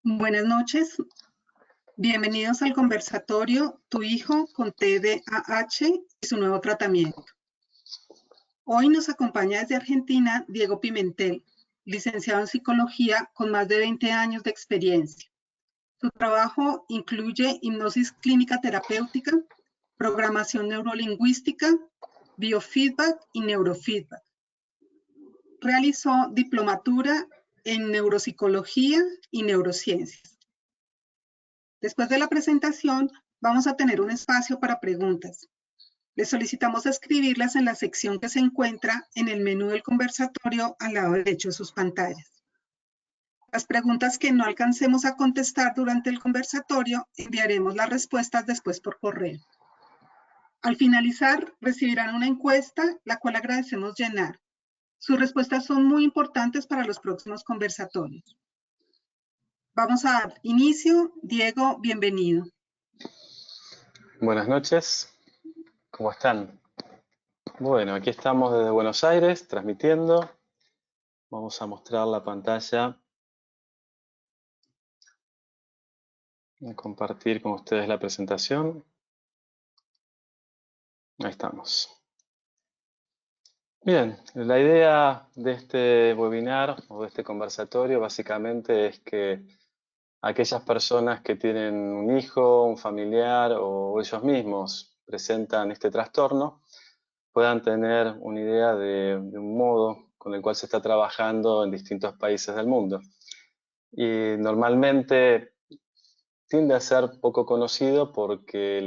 Buenas noches, bienvenidos al conversatorio Tu hijo con TDAH y su nuevo tratamiento. Hoy nos acompaña desde Argentina Diego Pimentel, licenciado en psicología con más de 20 años de experiencia. Su trabajo incluye hipnosis clínica terapéutica, programación neurolingüística, biofeedback y neurofeedback. Realizó diplomatura en neuropsicología y neurociencias. Después de la presentación, vamos a tener un espacio para preguntas. Les solicitamos escribirlas en la sección que se encuentra en el menú del conversatorio al lado derecho de sus pantallas. Las preguntas que no alcancemos a contestar durante el conversatorio, enviaremos las respuestas después por correo. Al finalizar, recibirán una encuesta, la cual agradecemos llenar. Sus respuestas son muy importantes para los próximos conversatorios. Vamos a dar inicio. Diego, bienvenido. Buenas noches, ¿cómo están? Bueno, aquí estamos desde Buenos Aires transmitiendo. Vamos a mostrar la pantalla. Voy a compartir con ustedes la presentación. Ahí estamos. Bien, la idea de este webinar o de este conversatorio básicamente es que aquellas personas que tienen un hijo, un familiar o ellos mismos presentan este trastorno puedan tener una idea de un modo con el cual se está trabajando en distintos países del mundo. Y normalmente tiende a ser poco conocido porque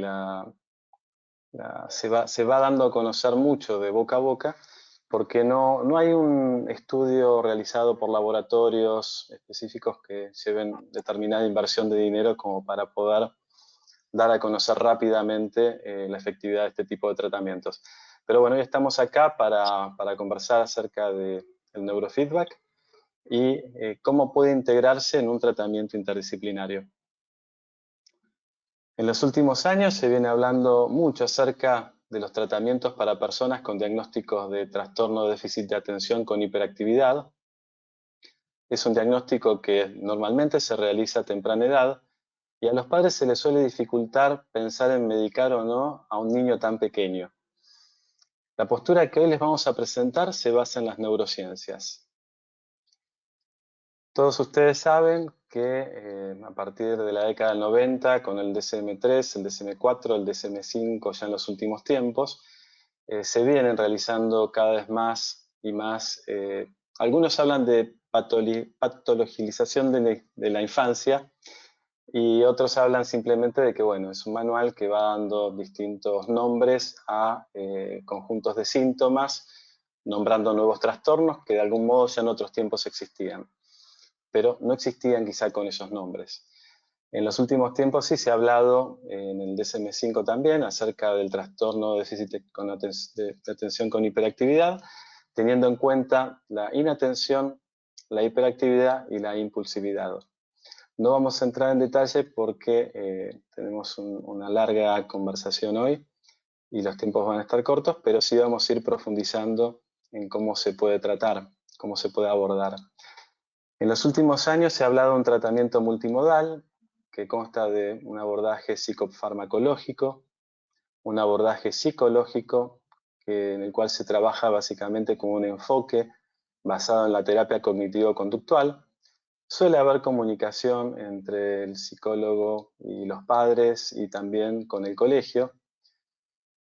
se va dando a conocer mucho de boca a boca, porque no hay un estudio realizado por laboratorios específicos que lleven determinada inversión de dinero como para poder dar a conocer rápidamente la efectividad de este tipo de tratamientos. Pero bueno, hoy estamos acá para conversar acerca del neurofeedback y cómo puede integrarse en un tratamiento interdisciplinario. En los últimos años se viene hablando mucho acerca de los tratamientos para personas con diagnósticos de trastorno de déficit de atención con hiperactividad. Es un diagnóstico que normalmente se realiza a temprana edad y a los padres se les suele dificultar pensar en medicar o no a un niño tan pequeño. La postura que hoy les vamos a presentar se basa en las neurociencias. Todos ustedes saben que a partir de la década del 90, con el DSM-3, el DSM-4, el DSM-5 ya en los últimos tiempos, se vienen realizando cada vez más y más. Algunos hablan de patologización de la infancia y otros hablan simplemente de que, bueno, es un manual que va dando distintos nombres a conjuntos de síntomas, nombrando nuevos trastornos que de algún modo ya en otros tiempos existían, pero no existían quizá con esos nombres. En los últimos tiempos sí se ha hablado, en el DSM-5 también, acerca del trastorno de déficit de atención con hiperactividad, teniendo en cuenta la inatención, la hiperactividad y la impulsividad. No vamos a entrar en detalle porque tenemos una larga conversación hoy y los tiempos van a estar cortos, pero sí vamos a ir profundizando en cómo se puede tratar, cómo se puede abordar. En los últimos años se ha hablado de un tratamiento multimodal que consta de un abordaje psicofarmacológico, un abordaje psicológico en el cual se trabaja básicamente con un enfoque basado en la terapia cognitivo-conductual. Suele haber comunicación entre el psicólogo y los padres y también con el colegio.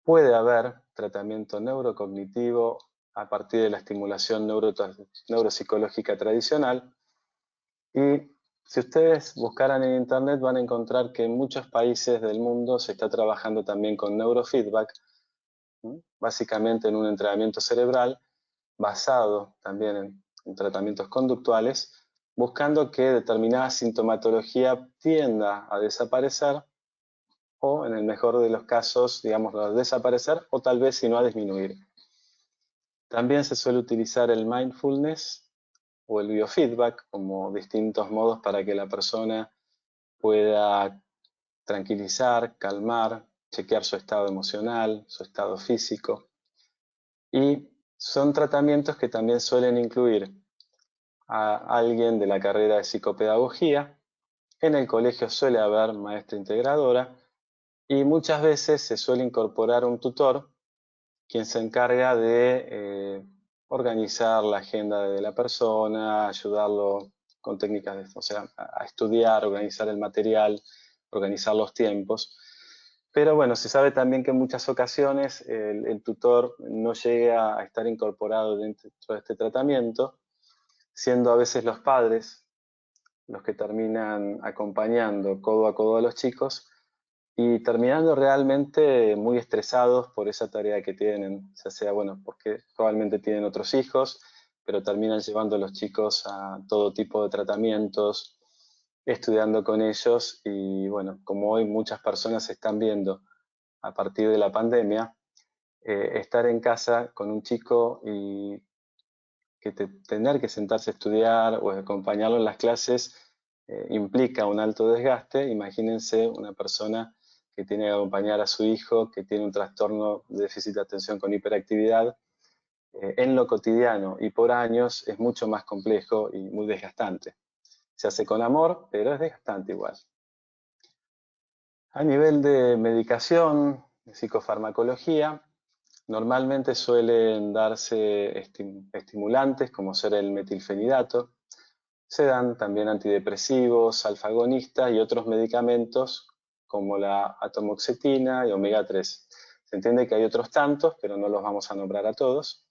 Puede haber tratamiento neurocognitivo a partir de la estimulación neuropsicológica tradicional. Y si ustedes buscaran en internet van a encontrar que en muchos países del mundo se está trabajando también con neurofeedback, básicamente en un entrenamiento cerebral basado también en tratamientos conductuales, buscando que determinada sintomatología tienda a desaparecer o, en el mejor de los casos, digamos, a desaparecer o tal vez, si no, a disminuir. También se suele utilizar el mindfulness o el biofeedback como distintos modos para que la persona pueda tranquilizar, calmar, chequear su estado emocional, su estado físico. Y son tratamientos que también suelen incluir a alguien de la carrera de psicopedagogía En el colegio suele haber maestra integradora y muchas veces se suele incorporar un tutor quien se encarga de organizar la agenda de la persona, ayudarlo con técnicas, o sea, a estudiar, organizar el material, organizar los tiempos. Pero bueno, se sabe también que en muchas ocasiones el tutor no llega a estar incorporado dentro de este tratamiento, siendo a veces los padres los que terminan acompañando codo a codo a los chicos y terminando realmente muy estresados por esa tarea que tienen, ya sea, bueno, porque probablemente tienen otros hijos, pero terminan llevando a los chicos a todo tipo de tratamientos, estudiando con ellos y bueno, como hoy muchas personas están viendo a partir de la pandemia, estar en casa con un chico y que tener que sentarse a estudiar o acompañarlo en las clases implica un alto desgaste. Imagínense una persona que tiene que acompañar a su hijo, que tiene un trastorno de déficit de atención con hiperactividad, en lo cotidiano y por años es mucho más complejo y muy desgastante. Se hace con amor, pero es desgastante igual. A nivel de medicación, de psicofarmacología, normalmente suelen darse estimulantes como ser el metilfenidato. Se dan también antidepresivos, alfagonistas y otros medicamentos como la atomoxetina y omega 3. Se entiende que hay otros tantos, pero no los vamos a nombrar a todos.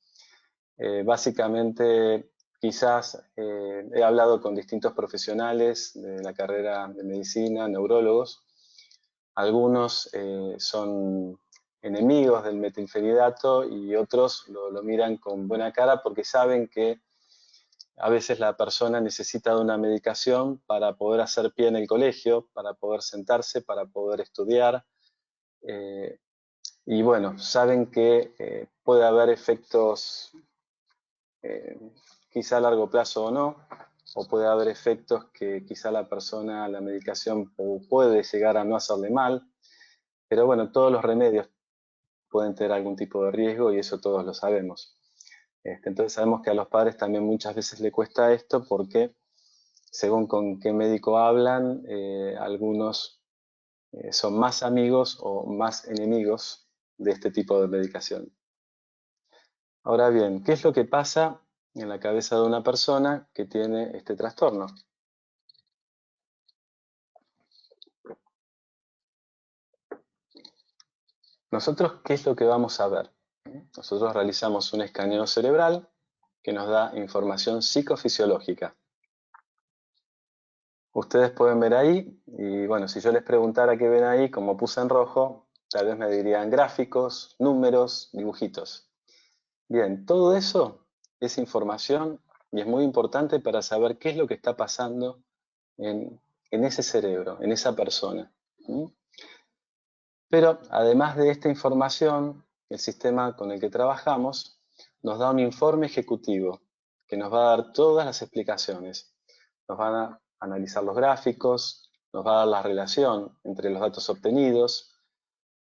Básicamente, quizás he hablado con distintos profesionales de la carrera de medicina, neurólogos. Algunos son enemigos del metilfenidato y otros lo miran con buena cara porque saben que a veces la persona necesita de una medicación para poder hacer pie en el colegio, para poder sentarse, para poder estudiar. Y bueno, saben que puede haber efectos quizá a largo plazo o no, o puede haber efectos que quizá la persona, la medicación puede llegar a no hacerle mal. Pero bueno, todos los remedios pueden tener algún tipo de riesgo y eso todos lo sabemos. Entonces sabemos que a los padres también muchas veces le cuesta esto porque según con qué médico hablan, algunos son más amigos o más enemigos de este tipo de medicación. Ahora bien, ¿qué es lo que pasa en la cabeza de una persona que tiene este trastorno? Nosotros, ¿qué es lo que vamos a ver? Nosotros realizamos un escaneo cerebral que nos da información psicofisiológica. Ustedes pueden ver ahí, y bueno, si yo les preguntara qué ven ahí, como puse en rojo, tal vez me dirían gráficos, números, dibujitos. Bien, todo eso es información y es muy importante para saber qué es lo que está pasando en ese cerebro, en esa persona. Pero además de esta información, el sistema con el que trabajamos nos da un informe ejecutivo que nos va a dar todas las explicaciones. Nos van a analizar los gráficos, nos va a dar la relación entre los datos obtenidos,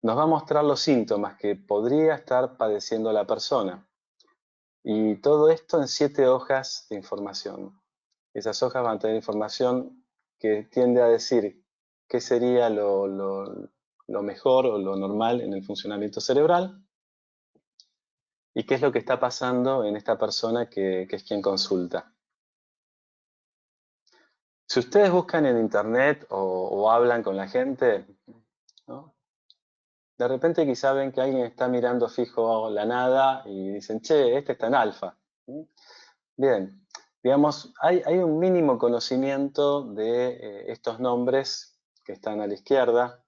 nos va a mostrar los síntomas que podría estar padeciendo la persona. Y todo esto en 7 hojas de información. Esas hojas van a tener información que tiende a decir qué sería lo mejor o lo normal en el funcionamiento cerebral y qué es lo que está pasando en esta persona que es quien consulta. Si ustedes buscan en internet o hablan con la gente, ¿no? De repente quizá ven que alguien está mirando fijo la nada y dicen, che, este está en alfa. Bien, digamos, hay un mínimo conocimiento de estos nombres que están a la izquierda,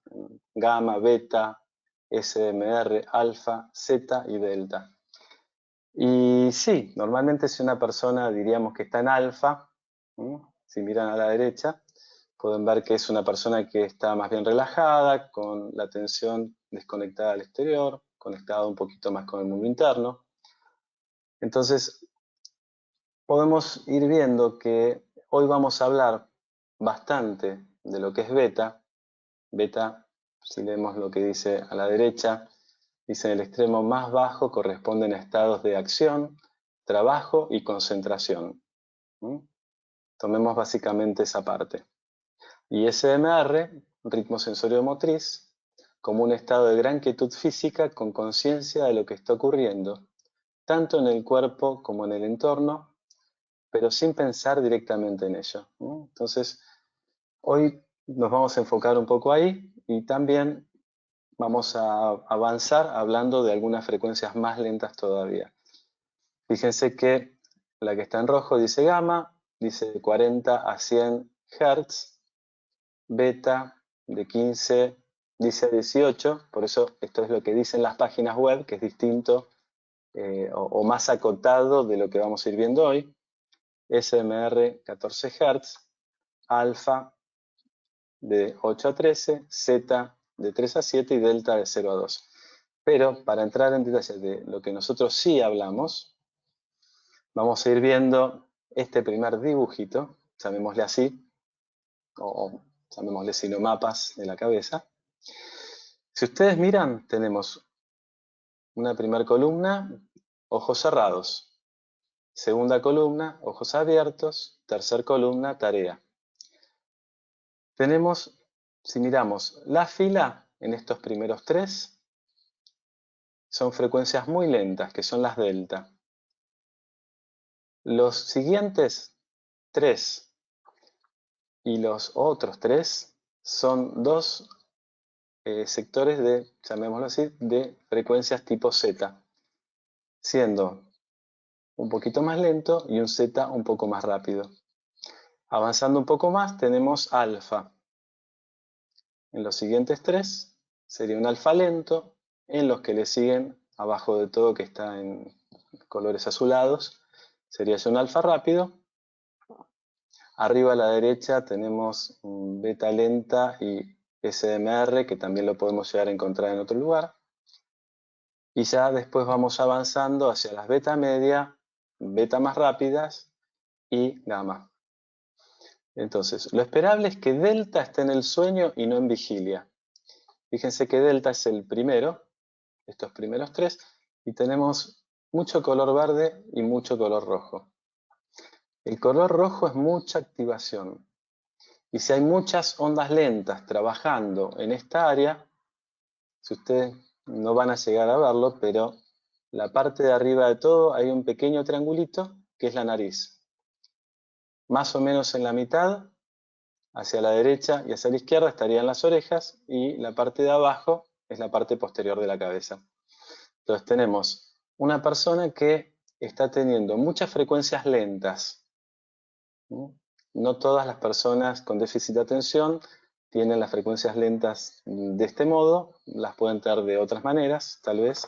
gamma, beta, SMR, alfa, zeta y delta. Y sí, normalmente si una persona diríamos que está en alfa, si miran a la derecha, pueden ver que es una persona que está más bien relajada, con la atención desconectada al exterior, conectada un poquito más con el mundo interno. Entonces, podemos ir viendo que hoy vamos a hablar bastante de lo que es beta. Beta, si leemos lo que dice a la derecha, dice en el extremo más bajo corresponden a estados de acción, trabajo y concentración. Tomemos básicamente esa parte. Y SMR, ritmo sensorio-motriz, como un estado de gran quietud física con conciencia de lo que está ocurriendo, tanto en el cuerpo como en el entorno, pero sin pensar directamente en ello, ¿no? Entonces, hoy nos vamos a enfocar un poco ahí y también vamos a avanzar hablando de algunas frecuencias más lentas todavía. Fíjense que la que está en rojo dice gamma, dice 40 a 100 Hz, beta de 15 dice 18, por eso esto es lo que dicen las páginas web, que es distinto o más acotado de lo que vamos a ir viendo hoy. SMR 14 Hz, alfa de 8 a 13, zeta de 3 a 7 y delta de 0 a 2. Pero para entrar en detalle de lo que nosotros sí hablamos, vamos a ir viendo este primer dibujito, llamémosle así, o llamémosle sinomapas de la cabeza. Si ustedes miran, tenemos una primera columna, ojos cerrados. Segunda columna, ojos abiertos. Tercera columna, tarea. Tenemos, si miramos la fila en estos primeros tres, son frecuencias muy lentas, que son las delta. Los siguientes tres y los otros tres son dos sectores de, llamémoslo así, de frecuencias tipo Z, siendo un poquito más lento y un Z un poco más rápido. Avanzando un poco más tenemos alfa. En los siguientes tres sería un alfa lento, en los que le siguen abajo de todo, que está en colores azulados, sería ya un alfa rápido. Arriba a la derecha tenemos un beta lenta y SMR, que también lo podemos llegar a encontrar en otro lugar. Y ya después vamos avanzando hacia las beta media, beta más rápidas y gamma. Entonces, lo esperable es que delta esté en el sueño y no en vigilia. Fíjense que delta es el primero, estos primeros tres, y tenemos mucho color verde y mucho color rojo. El color rojo es mucha activación. Y si hay muchas ondas lentas trabajando en esta área, si ustedes no van a llegar a verlo, pero la parte de arriba de todo hay un pequeño triangulito que es la nariz. Más o menos en la mitad, hacia la derecha y hacia la izquierda estarían las orejas y la parte de abajo es la parte posterior de la cabeza. Entonces tenemos una persona que está teniendo muchas frecuencias lentas. No todas las personas con déficit de atención tienen las frecuencias lentas de este modo, las pueden tener de otras maneras, tal vez.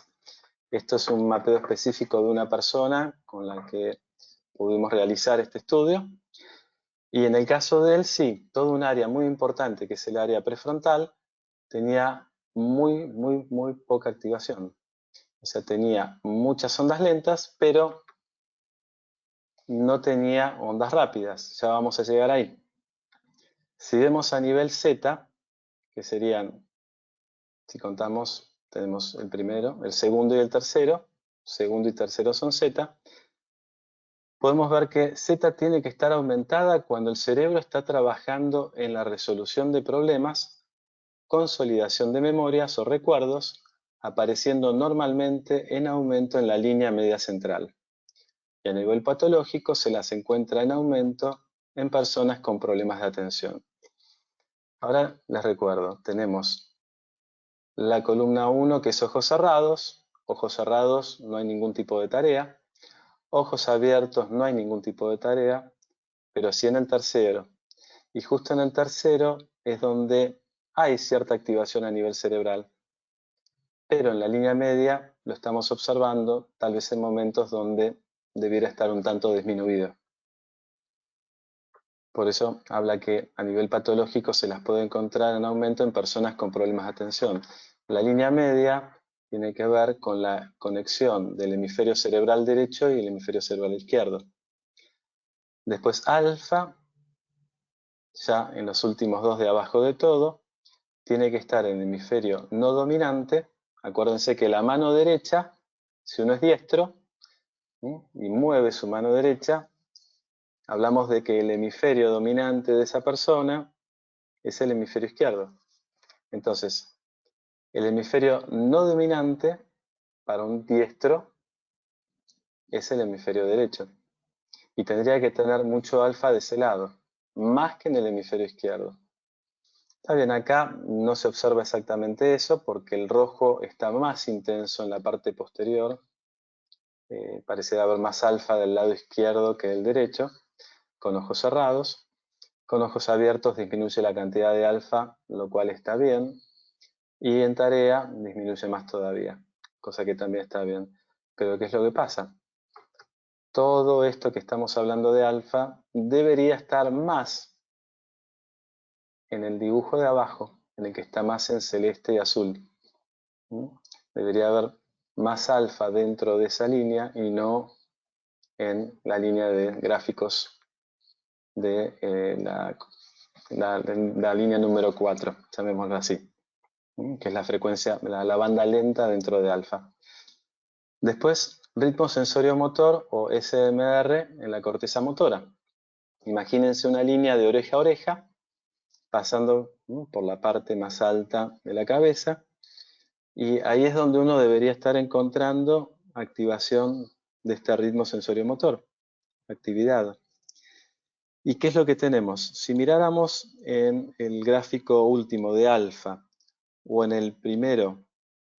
Esto es un mapeo específico de una persona con la que pudimos realizar este estudio. Y en el caso de él, sí, todo un área muy importante, que es el área prefrontal, tenía muy poca activación. O sea, tenía muchas ondas lentas, pero no tenía ondas rápidas. Ya vamos a llegar ahí. Si vemos a nivel Z, que serían, si contamos, tenemos el primero, el segundo y el tercero. Segundo y tercero son Z. Podemos ver que Z tiene que estar aumentada cuando el cerebro está trabajando en la resolución de problemas, consolidación de memorias o recuerdos, apareciendo normalmente en aumento en la línea media central. Y a nivel patológico se las encuentra en aumento en personas con problemas de atención. Ahora les recuerdo, tenemos la columna 1 que es ojos cerrados no hay ningún tipo de tarea, ojos abiertos no hay ningún tipo de tarea, pero sí en el tercero. Y justo en el tercero es donde hay cierta activación a nivel cerebral. Pero en la línea media lo estamos observando tal vez en momentos donde debiera estar un tanto disminuido. Por eso habla que a nivel patológico se las puede encontrar en aumento en personas con problemas de atención. La línea media tiene que ver con la conexión del hemisferio cerebral derecho y el hemisferio cerebral izquierdo. Después alfa, ya en los últimos dos de abajo de todo, tiene que estar en el hemisferio no dominante. Acuérdense que la mano derecha, si uno es diestro y mueve su mano derecha, hablamos de que el hemisferio dominante de esa persona es el hemisferio izquierdo. Entonces, el hemisferio no dominante para un diestro es el hemisferio derecho. Y tendría que tener mucho alfa de ese lado, más que en el hemisferio izquierdo. Está bien, acá no se observa exactamente eso porque el rojo está más intenso en la parte posterior. Parece haber más alfa del lado izquierdo que del derecho, con ojos cerrados. Con ojos abiertos disminuye la cantidad de alfa, lo cual está bien. Y en tarea disminuye más todavía, cosa que también está bien. Pero ¿qué es lo que pasa? Todo esto que estamos hablando de alfa debería estar más en el dibujo de abajo, en el que está más en celeste y azul. Debería haber más alfa dentro de esa línea y no en la línea de gráficos de la línea número 4, llamémoslo así, que es la frecuencia, la banda lenta dentro de alfa. Después, ritmo sensorio-motor o SMR en la corteza motora. Imagínense una línea de oreja a oreja, pasando por la parte más alta de la cabeza, y ahí es donde uno debería estar encontrando activación de este ritmo sensorio-motor, actividad. ¿Y qué es lo que tenemos? Si miráramos en el gráfico último de alfa o en el primero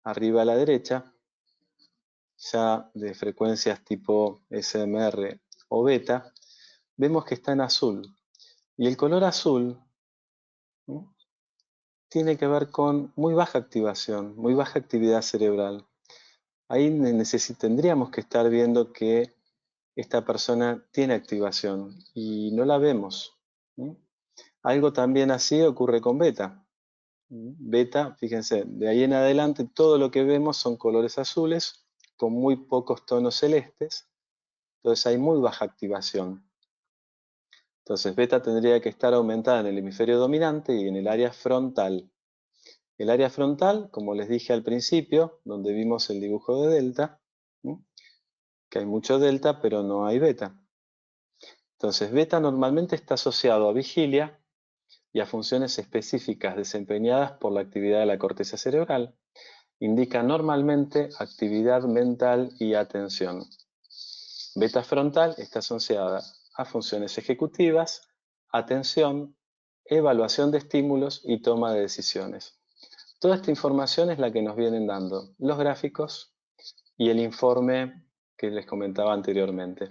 arriba a la derecha, ya de frecuencias tipo SMR o beta, vemos que está en azul. Y el color azul tiene que ver con muy baja activación, muy baja actividad cerebral. Ahí tendríamos que estar viendo que esta persona tiene activación y no la vemos. Algo también así ocurre con beta. Beta, fíjense, de ahí en adelante todo lo que vemos son colores azules con muy pocos tonos celestes. Entonces hay muy baja activación. Entonces beta tendría que estar aumentada en el hemisferio dominante y en el área frontal. El área frontal, como les dije al principio, donde vimos el dibujo de delta, que hay mucho delta pero no hay beta. Entonces beta normalmente está asociado a vigilia y a funciones específicas desempeñadas por la actividad de la corteza cerebral. Indica normalmente actividad mental y atención. Beta frontal está asociada a funciones ejecutivas, atención, evaluación de estímulos y toma de decisiones. Toda esta información es la que nos vienen dando los gráficos y el informe que les comentaba anteriormente.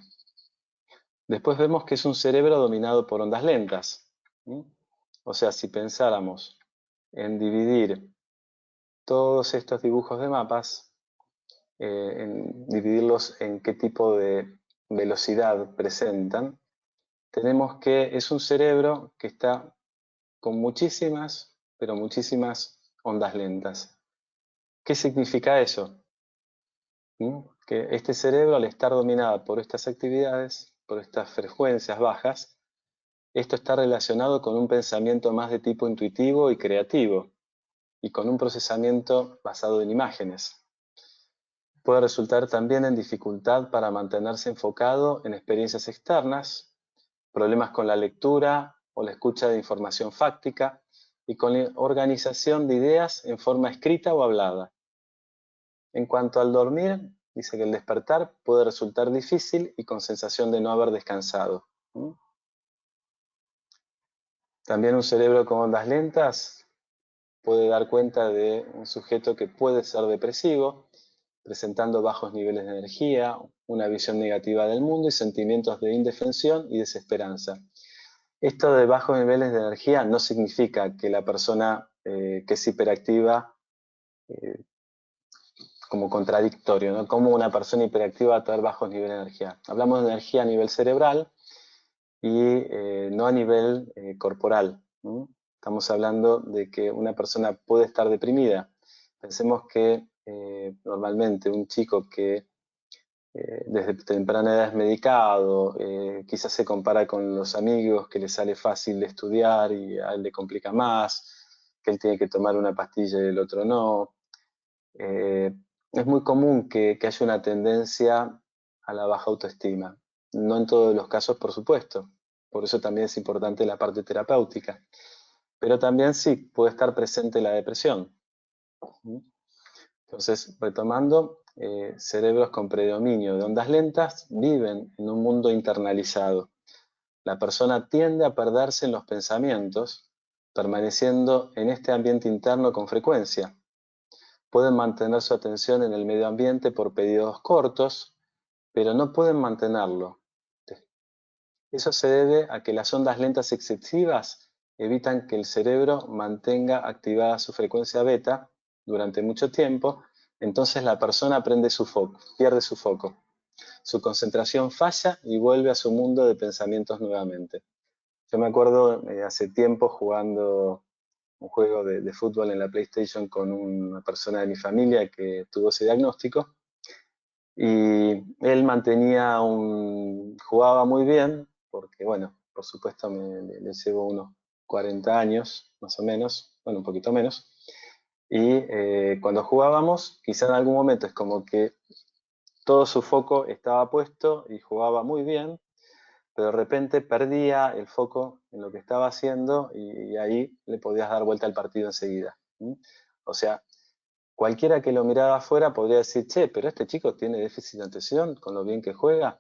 Después vemos que es un cerebro dominado por ondas lentas. O sea, si pensáramos en dividir todos estos dibujos de mapas, en dividirlos en qué tipo de velocidad presentan, tenemos que es un cerebro que está con muchísimas, pero muchísimas ondas lentas. ¿Qué significa eso? Que este cerebro, al estar dominado por estas actividades, por estas frecuencias bajas, esto está relacionado con un pensamiento más de tipo intuitivo y creativo, y con un procesamiento basado en imágenes. Puede resultar también en dificultad para mantenerse enfocado en experiencias externas, problemas con la lectura o la escucha de información fáctica, y con la organización de ideas en forma escrita o hablada. En cuanto al dormir, dice que el despertar puede resultar difícil y con sensación de no haber descansado. También un cerebro con ondas lentas puede dar cuenta de un sujeto que puede ser depresivo, presentando bajos niveles de energía, una visión negativa del mundo y sentimientos de indefensión y desesperanza. Esto de bajos niveles de energía no significa que la persona que es hiperactiva como contradictorio, ¿no? Como una persona hiperactiva va a tener bajos niveles de energía. Hablamos de energía a nivel cerebral y no a nivel corporal. Estamos hablando de que una persona puede estar deprimida. Pensemos que normalmente un chico que desde temprana edad es medicado, quizás se compara con los amigos que le sale fácil de estudiar y a él le complica más, que él tiene que tomar una pastilla y el otro no. Es muy común que haya una tendencia a la baja autoestima. No en todos los casos, por supuesto. Por eso también es importante la parte terapéutica. pero también sí puede estar presente la depresión. Entonces, retomando, cerebros con predominio de ondas lentas viven en un mundo internalizado. La persona tiende a perderse en los pensamientos, permaneciendo en este ambiente interno con frecuencia. Pueden mantener su atención en el medio ambiente por periodos cortos, pero no pueden mantenerlo. Eso se debe a que las ondas lentas excesivas evitan que el cerebro mantenga activada su frecuencia beta durante mucho tiempo, entonces la persona pierde su foco. Su concentración falla y vuelve a su mundo de pensamientos nuevamente. Yo me acuerdo hace tiempo jugando un juego de fútbol en la PlayStation con una persona de mi familia que tuvo ese diagnóstico, y él jugaba muy bien, porque bueno, por supuesto le llevo unos 40 años, más o menos, bueno, un poquito menos, y cuando jugábamos, quizá en algún momento es como que todo su foco estaba puesto y jugaba muy bien, pero de repente perdía el foco en lo que estaba haciendo y ahí le podías dar vuelta al partido enseguida. O sea, cualquiera que lo miraba afuera podría decir, che, pero este chico tiene déficit de atención con lo bien que juega.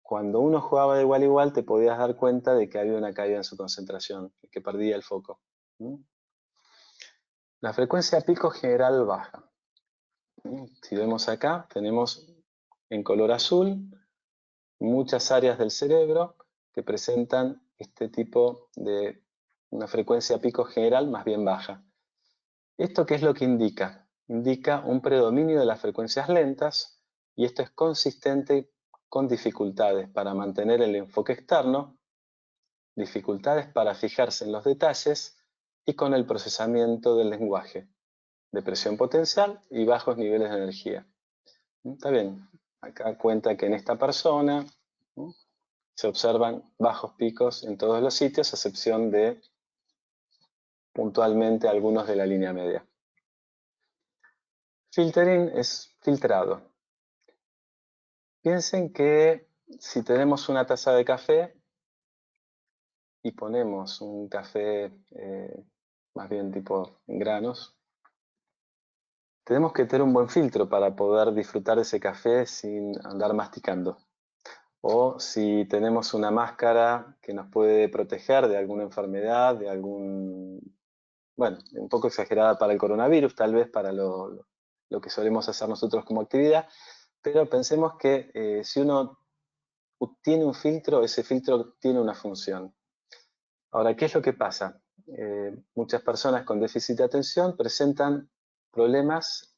Cuando uno jugaba de igual a igual te podías dar cuenta de que había una caída en su concentración, que perdía el foco. La frecuencia pico general baja. Si vemos acá, tenemos en color azul muchas áreas del cerebro que presentan este tipo de una frecuencia pico general más bien baja. ¿Esto qué es lo que indica? Indica un predominio de las frecuencias lentas y esto es consistente con dificultades para mantener el enfoque externo, dificultades para fijarse en los detalles y con el procesamiento del lenguaje, depresión potencial y bajos niveles de energía. Está bien, acá cuenta que en esta persona se observan bajos picos en todos los sitios, a excepción de puntualmente algunos de la línea media. Filtering es filtrado. Piensen que si tenemos una taza de café y ponemos un café más bien tipo en granos, tenemos que tener un buen filtro para poder disfrutar de ese café sin andar masticando. O si tenemos una máscara que nos puede proteger de alguna enfermedad, de algún, bueno, un poco exagerada para el coronavirus, tal vez para lo que solemos hacer nosotros como actividad, pero pensemos que si uno tiene un filtro, ese filtro tiene una función. Ahora, ¿qué es lo que pasa? Muchas personas con déficit de atención presentan problemas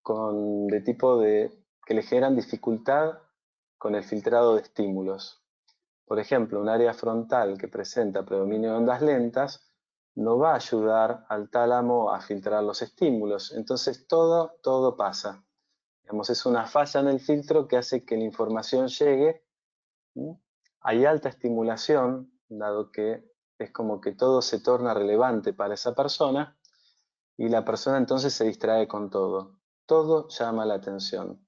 de tipo que le generan dificultad con el filtrado de estímulos. Por ejemplo, un área frontal que presenta predominio de ondas lentas no va a ayudar al tálamo a filtrar los estímulos. Entonces todo pasa. Digamos, es una falla en el filtro que hace que la información llegue. Hay alta estimulación, dado que es como que todo se torna relevante para esa persona y la persona entonces se distrae con todo. Todo llama la atención.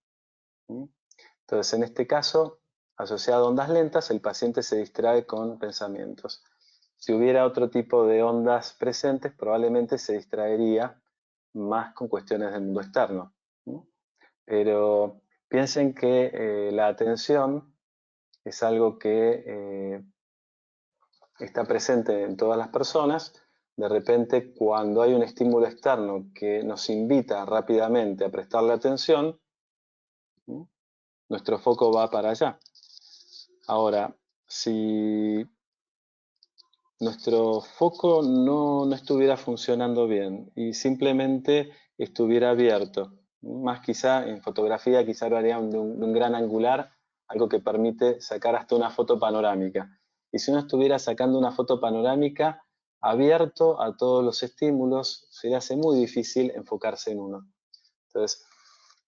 Entonces, en este caso, asociado a ondas lentas, el paciente se distrae con pensamientos. Si hubiera otro tipo de ondas presentes, probablemente se distraería más con cuestiones del mundo externo. Pero piensen que la atención es algo que está presente en todas las personas. De repente, cuando hay un estímulo externo que nos invita rápidamente a prestarle atención, nuestro foco va para allá. Ahora, si nuestro foco no estuviera funcionando bien y simplemente estuviera abierto, más quizá en fotografía, quizá lo haría de un gran angular, algo que permite sacar hasta una foto panorámica. Y si uno estuviera sacando una foto panorámica abierto a todos los estímulos, se le hace muy difícil enfocarse en uno. Entonces,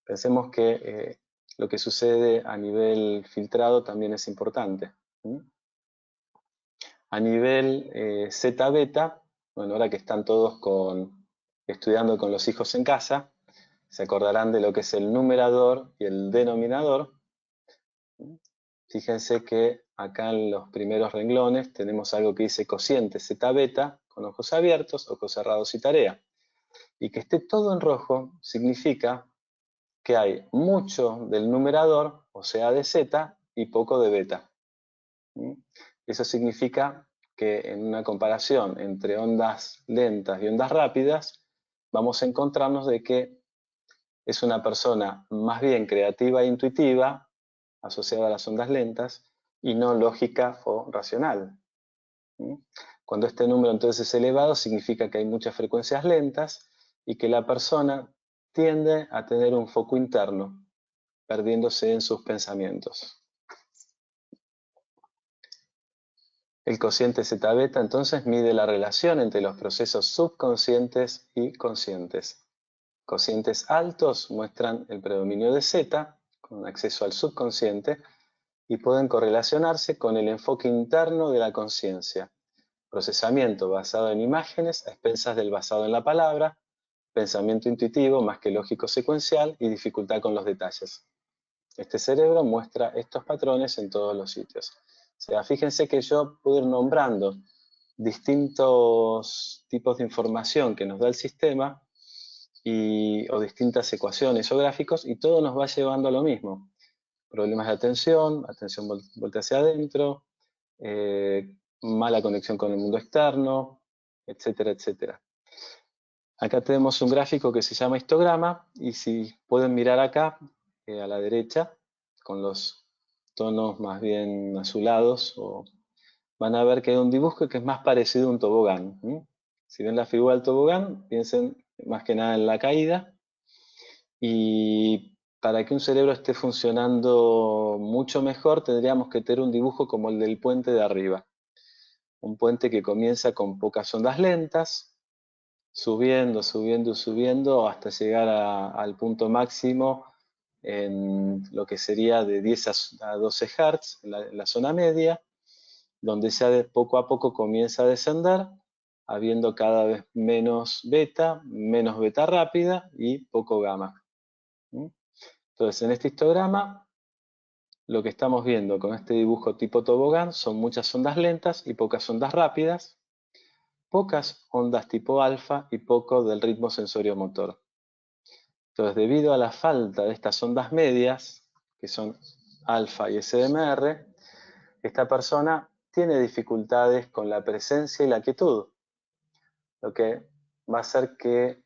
pensemos que lo que sucede a nivel filtrado también es importante. A nivel Z-beta, bueno, ahora que están todos estudiando con los hijos en casa, se acordarán de lo que es el numerador y el denominador. Fíjense que acá en los primeros renglones tenemos algo que dice cociente Z-beta, con ojos abiertos, ojos cerrados y tarea. Y que esté todo en rojo significa que hay mucho del numerador, o sea de Z, y poco de beta. Eso significa que en una comparación entre ondas lentas y ondas rápidas, vamos a encontrarnos de que es una persona más bien creativa e intuitiva, asociada a las ondas lentas, y no lógica o racional. Cuando este número entonces es elevado, significa que hay muchas frecuencias lentas y que la persona tiende a tener un foco interno, perdiéndose en sus pensamientos. El cociente zeta-beta entonces mide la relación entre los procesos subconscientes y conscientes. Cocientes altos muestran el predominio de zeta, con acceso al subconsciente, y pueden correlacionarse con el enfoque interno de la conciencia. Procesamiento basado en imágenes a expensas del basado en la palabra, pensamiento intuitivo más que lógico secuencial y dificultad con los detalles. Este cerebro muestra estos patrones en todos los sitios. O sea, fíjense que yo puedo ir nombrando distintos tipos de información que nos da el sistema o distintas ecuaciones o gráficos, y todo nos va llevando a lo mismo. Problemas de atención vuelta hacia adentro, mala conexión con el mundo externo, etcétera, etcétera. Acá tenemos un gráfico que se llama histograma, y si pueden mirar acá, a la derecha, con los tonos más bien azulados, van a ver que hay un dibujo que es más parecido a un tobogán. Si ven la figura del tobogán, piensen más que nada en la caída, y para que un cerebro esté funcionando mucho mejor, tendríamos que tener un dibujo como el del puente de arriba. Un puente que comienza con pocas ondas lentas, subiendo, subiendo, subiendo, hasta llegar al punto máximo en lo que sería de 10 a 12 Hz, en la zona media, donde ya de poco a poco comienza a descender, habiendo cada vez menos beta rápida y poco gamma. Entonces, en este histograma, lo que estamos viendo con este dibujo tipo tobogán son muchas ondas lentas y pocas ondas rápidas, pocas ondas tipo alfa y poco del ritmo sensorio-motor. Entonces, debido a la falta de estas ondas medias, que son alfa y SMR, esta persona tiene dificultades con la presencia y la quietud, lo que va a hacer que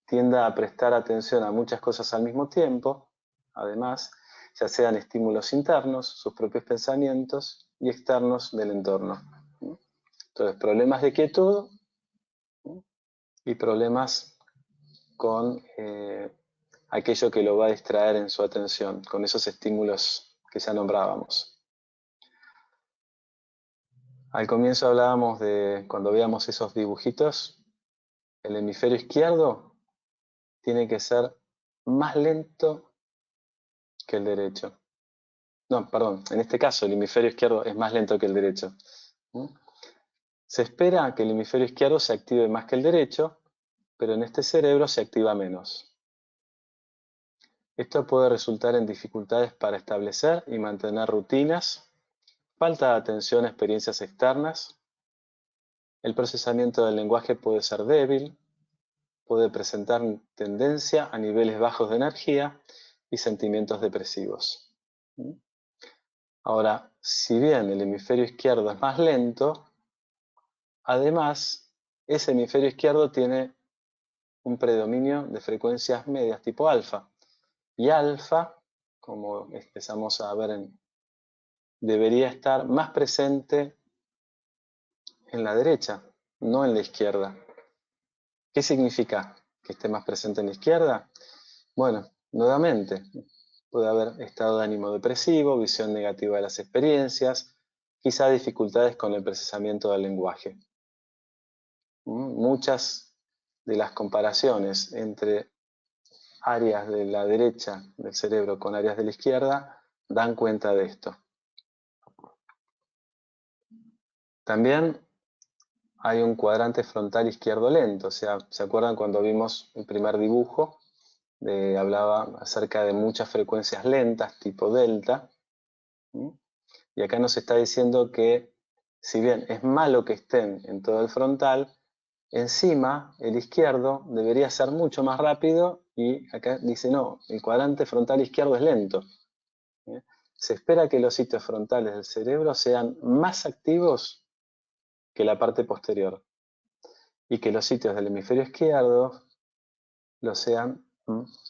tienda a prestar atención a muchas cosas al mismo tiempo, además, ya sean estímulos internos, sus propios pensamientos, y externos del entorno. Entonces, problemas de quietud y problemas con aquello que lo va a distraer en su atención, con esos estímulos que ya nombrábamos. Al comienzo hablábamos de, cuando veíamos esos dibujitos, el hemisferio izquierdo tiene que ser más lento que el derecho. No, perdón, en este caso el hemisferio izquierdo es más lento que el derecho. Se espera que el hemisferio izquierdo se active más que el derecho, pero en este cerebro se activa menos. Esto puede resultar en dificultades para establecer y mantener rutinas, falta de atención a experiencias externas, el procesamiento del lenguaje puede ser débil, puede presentar tendencia a niveles bajos de energía y sentimientos depresivos. Ahora, si bien el hemisferio izquierdo es más lento, además, ese hemisferio izquierdo tiene un predominio de frecuencias medias tipo alfa. Y alfa, como empezamos a ver, debería estar más presente en la derecha, no en la izquierda. ¿Qué significa que esté más presente en la izquierda? Bueno, nuevamente, puede haber estado de ánimo depresivo, visión negativa de las experiencias, quizá dificultades con el procesamiento del lenguaje. Muchas de las comparaciones entre áreas de la derecha del cerebro con áreas de la izquierda dan cuenta de esto. También hay un cuadrante frontal izquierdo lento, o sea, ¿se acuerdan cuando vimos el primer dibujo? Hablaba acerca de muchas frecuencias lentas, tipo delta. Y acá nos está diciendo que si bien es malo que estén en todo el frontal, encima el izquierdo debería ser mucho más rápido y acá dice no, el cuadrante frontal izquierdo es lento. Se espera que los sitios frontales del cerebro sean más activos que la parte posterior y que los sitios del hemisferio izquierdo lo sean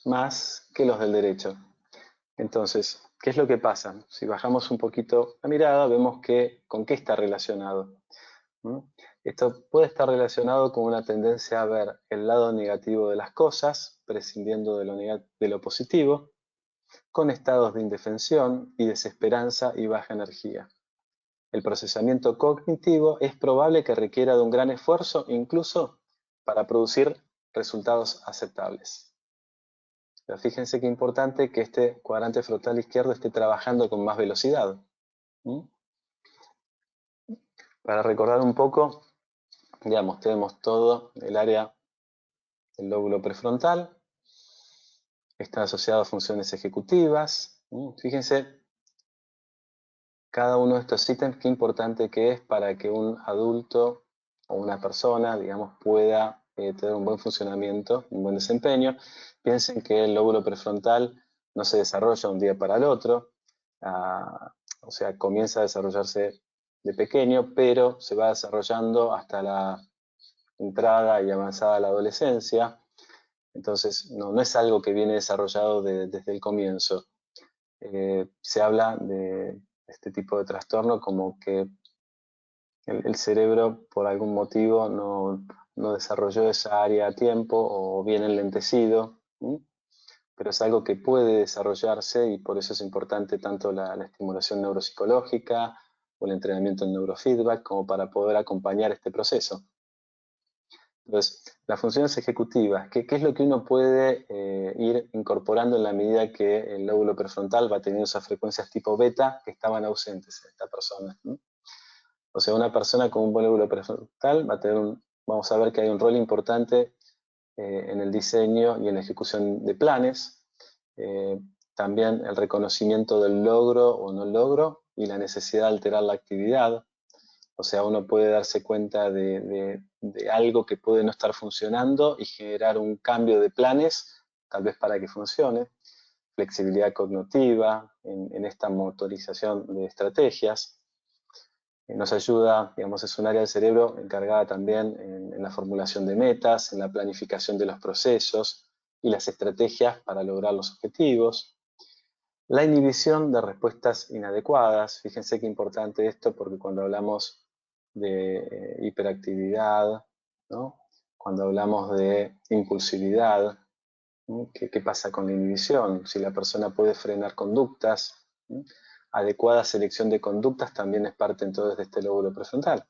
más que los del derecho. Entonces, ¿qué es lo que pasa? Si bajamos un poquito la mirada, vemos que con qué está relacionado. Esto puede estar relacionado con una tendencia a ver el lado negativo de las cosas, prescindiendo de lo positivo, con estados de indefensión y desesperanza y baja energía. El procesamiento cognitivo es probable que requiera de un gran esfuerzo, incluso para producir resultados aceptables. Pero fíjense qué importante que este cuadrante frontal izquierdo esté trabajando con más velocidad. Para recordar un poco, digamos, tenemos todo el área del lóbulo prefrontal, está asociado a funciones ejecutivas. Fíjense cada uno de estos ítems, qué importante que es para que un adulto o una persona, digamos, pueda tener un buen funcionamiento, un buen desempeño. Piensen que el lóbulo prefrontal no se desarrolla un día para el otro, o sea, comienza a desarrollarse de pequeño, pero se va desarrollando hasta la entrada y avanzada a la adolescencia. Entonces, no es algo que viene desarrollado desde el comienzo. Se habla de este tipo de trastorno como que el cerebro por algún motivo no desarrolló esa área a tiempo o viene enlentecido, pero es algo que puede desarrollarse y por eso es importante tanto la estimulación neuropsicológica o el entrenamiento en neurofeedback como para poder acompañar este proceso. Entonces, las funciones ejecutivas, ¿qué es lo que uno puede ir incorporando en la medida que el lóbulo prefrontal va teniendo esas frecuencias tipo beta que estaban ausentes en esta persona? O sea, una persona con un buen lóbulo prefrontal va a tener vamos a ver que hay un rol importante en el diseño y en la ejecución de planes, también el reconocimiento del logro o no logro y la necesidad de alterar la actividad. O sea, uno puede darse cuenta de algo que puede no estar funcionando y generar un cambio de planes, tal vez para que funcione. Flexibilidad cognitiva en esta motorización de estrategias. Nos ayuda, digamos, es un área del cerebro encargada también en la formulación de metas, en la planificación de los procesos y las estrategias para lograr los objetivos. La inhibición de respuestas inadecuadas. Fíjense qué importante esto porque cuando hablamos de hiperactividad, ¿no? Cuando hablamos de impulsividad, ¿no? ¿Qué pasa con la inhibición? Si la persona puede frenar conductas, ¿no? Adecuada selección de conductas también es parte entonces de este lóbulo prefrontal.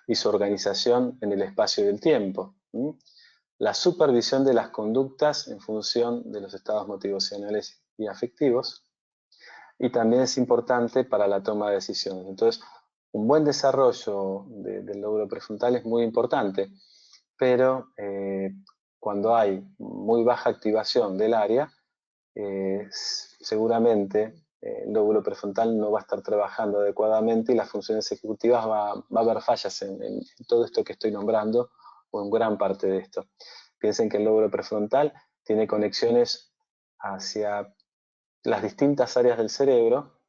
Y su organización en el espacio y el tiempo. ¿No? La supervisión de las conductas en función de los estados motivacionales y afectivos. Y también es importante para la toma de decisiones. Entonces, un buen desarrollo del lóbulo prefrontal es muy importante, pero cuando hay muy baja activación del área, seguramente el lóbulo prefrontal no va a estar trabajando adecuadamente y las funciones ejecutivas va a haber fallas en todo esto que estoy nombrando o en gran parte de esto. Piensen que el lóbulo prefrontal tiene conexiones hacia las distintas áreas del cerebro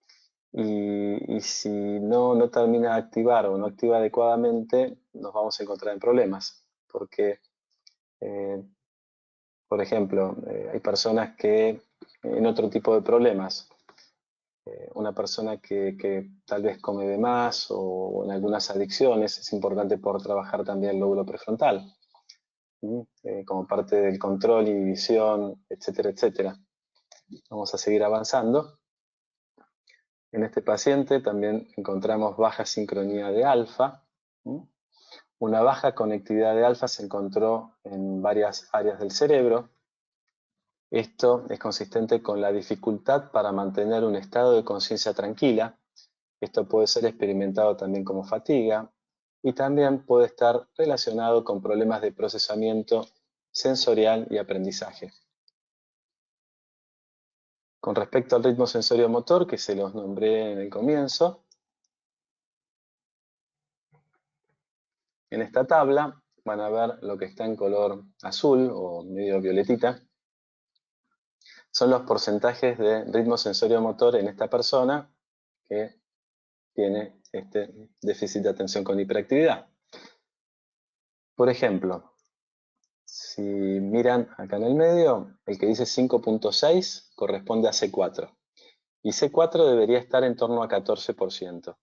y si no termina de activar o no activa adecuadamente, nos vamos a encontrar en problemas. Porque, por ejemplo, hay personas que en otro tipo de problemas, una persona que tal vez come de más o en algunas adicciones, es importante poder trabajar también el lóbulo prefrontal, como parte del control, inhibición, etcétera, etcétera. Vamos a seguir avanzando. En este paciente también encontramos baja sincronía de alfa. Una baja conectividad de alfa se encontró en varias áreas del cerebro. Esto es consistente con la dificultad para mantener un estado de conciencia tranquila. Esto puede ser experimentado también como fatiga y también puede estar relacionado con problemas de procesamiento sensorial y aprendizaje. Con respecto al ritmo sensorio-motor, que se los nombré en el comienzo, En esta tabla van a ver lo que está en color azul o medio violetita. Son los porcentajes de ritmo sensorio-motor en esta persona que tiene este déficit de atención con hiperactividad. Por ejemplo, si miran acá en el medio, el que dice 5.6 corresponde a C4. Y C4 debería estar en torno a 14%.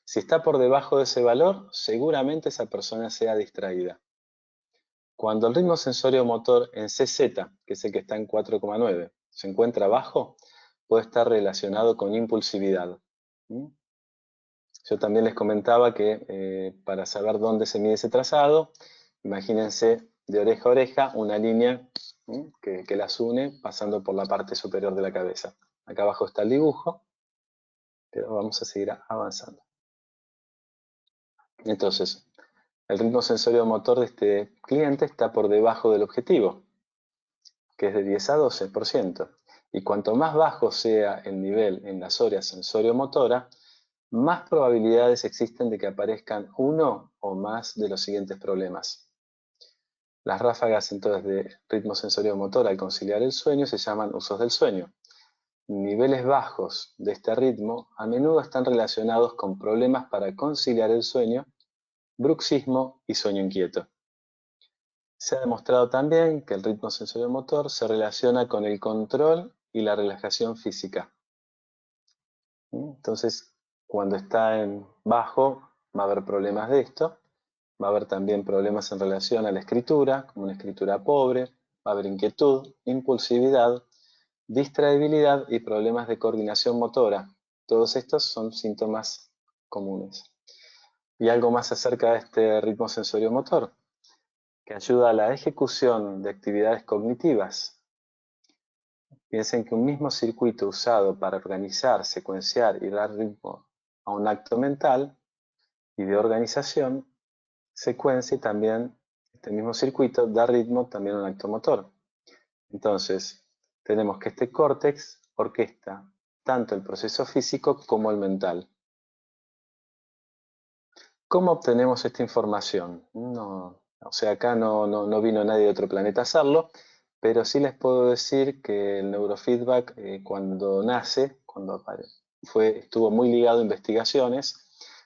Si está por debajo de ese valor, seguramente esa persona sea distraída. Cuando el ritmo sensorio-motor en CZ, que es el que está en 4,9, se encuentra bajo, puede estar relacionado con impulsividad. Yo también les comentaba que para saber dónde se mide ese trazado, imagínense de oreja a oreja una línea que las une pasando por la parte superior de la cabeza. Acá abajo está el dibujo, pero vamos a seguir avanzando. Entonces, el ritmo sensorio-motor de este cliente está por debajo del objetivo, que es de 10 a 12%. Y cuanto más bajo sea el nivel en las áreas sensorio-motora, más probabilidades existen de que aparezcan uno o más de los siguientes problemas. Las ráfagas entonces de ritmo sensorio-motor al conciliar el sueño se llaman usos del sueño. Niveles bajos de este ritmo a menudo están relacionados con problemas para conciliar el sueño, bruxismo y sueño inquieto. Se ha demostrado también que el ritmo sensorio-motor se relaciona con el control y la relajación física. Entonces, cuando está en bajo, va a haber problemas de esto. Va a haber también problemas en relación a la escritura, como una escritura pobre. Va a haber inquietud, impulsividad, distraibilidad y problemas de coordinación motora. Todos estos son síntomas comunes. Y algo más acerca de este ritmo sensorio-motor, que ayuda a la ejecución de actividades cognitivas. Piensen que un mismo circuito usado para organizar, secuenciar y dar ritmo a un acto mental y de organización, secuencia y también este mismo circuito da ritmo también a un acto motor. Entonces, tenemos que este córtex orquesta tanto el proceso físico como el mental. ¿Cómo obtenemos esta información? Acá no vino nadie de otro planeta a hacerlo, pero sí les puedo decir que el neurofeedback cuando nace, estuvo muy ligado a investigaciones,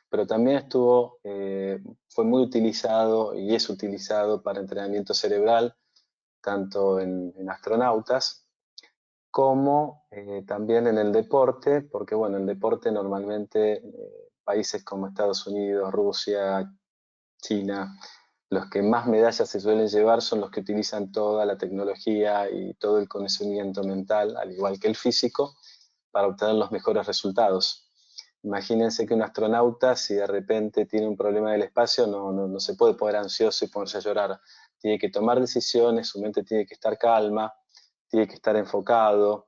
pero también fue muy utilizado y es utilizado para entrenamiento cerebral, tanto en astronautas, como también en el deporte, porque bueno, el deporte normalmente países como Estados Unidos, Rusia, China, los que más medallas se suelen llevar son los que utilizan toda la tecnología y todo el conocimiento mental, al igual que el físico, para obtener los mejores resultados. Imagínense que un astronauta, si de repente tiene un problema del espacio, no se puede poner ansioso y ponerse a llorar. Tiene que tomar decisiones, su mente tiene que estar calma, tiene que estar enfocado,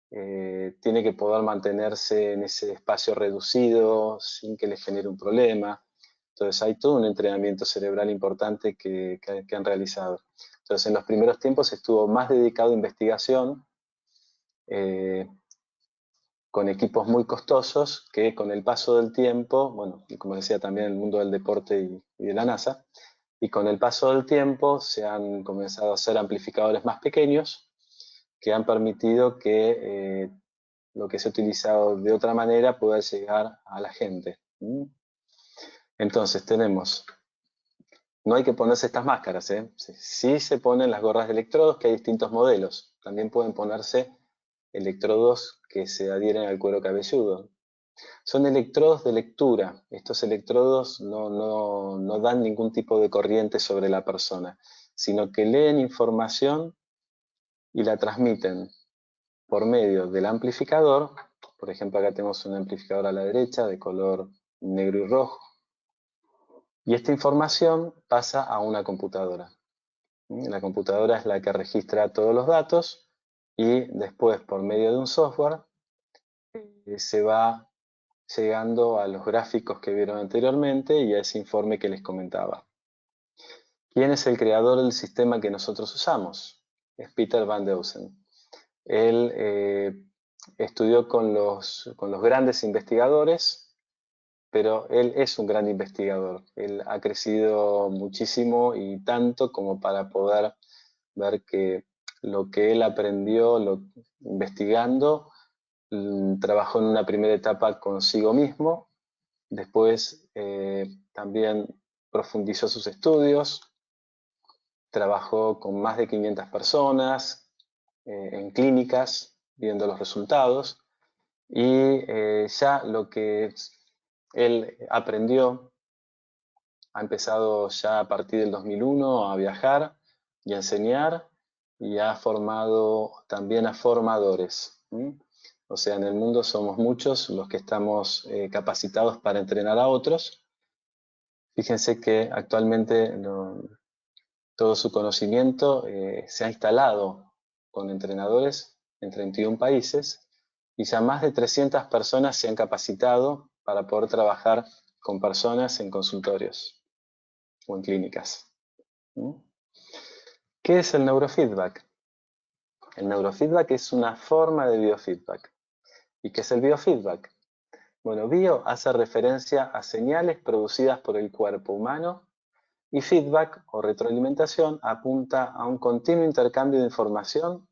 tiene que poder mantenerse en ese espacio reducido sin que le genere un problema. Entonces hay todo un entrenamiento cerebral importante que han realizado. Entonces en los primeros tiempos estuvo más dedicado a investigación, con equipos muy costosos, que con el paso del tiempo, bueno, y como decía también el mundo del deporte y de la NASA, y con el paso del tiempo se han comenzado a hacer amplificadores más pequeños que han permitido que lo que se ha utilizado de otra manera pueda llegar a la gente. Entonces tenemos, no hay que ponerse estas máscaras, sí se ponen las gorras de electrodos, que hay distintos modelos. También pueden ponerse electrodos que se adhieren al cuero cabelludo. Son electrodos de lectura. Estos electrodos no dan ningún tipo de corriente sobre la persona, sino que leen información y la transmiten por medio del amplificador. Por ejemplo, acá tenemos un amplificador a la derecha de color negro y rojo. Y esta información pasa a una computadora. La computadora es la que registra todos los datos y después, por medio de un software, se va llegando a los gráficos que vieron anteriormente y a ese informe que les comentaba. ¿Quién es el creador del sistema que nosotros usamos? Es Peter Van Deusen. Él estudió con los grandes investigadores, pero él es un gran investigador. Él ha crecido muchísimo y tanto como para poder ver que lo que él aprendió investigando, trabajó en una primera etapa consigo mismo, después también profundizó sus estudios, trabajó con más de 500 personas en clínicas, viendo los resultados, y ya lo que él aprendió, ha empezado ya a partir del 2001 a viajar y a enseñar, y ha formado también a formadores. O sea, en el mundo somos muchos los que estamos capacitados para entrenar a otros. Fíjense que actualmente todo su conocimiento se ha instalado con entrenadores en 31 países, y ya más de 300 personas se han capacitado para poder trabajar con personas en consultorios o en clínicas. ¿Qué es el neurofeedback? El neurofeedback es una forma de biofeedback. ¿Y qué es el biofeedback? Bueno, bio hace referencia a señales producidas por el cuerpo humano, y feedback o retroalimentación apunta a un continuo intercambio de información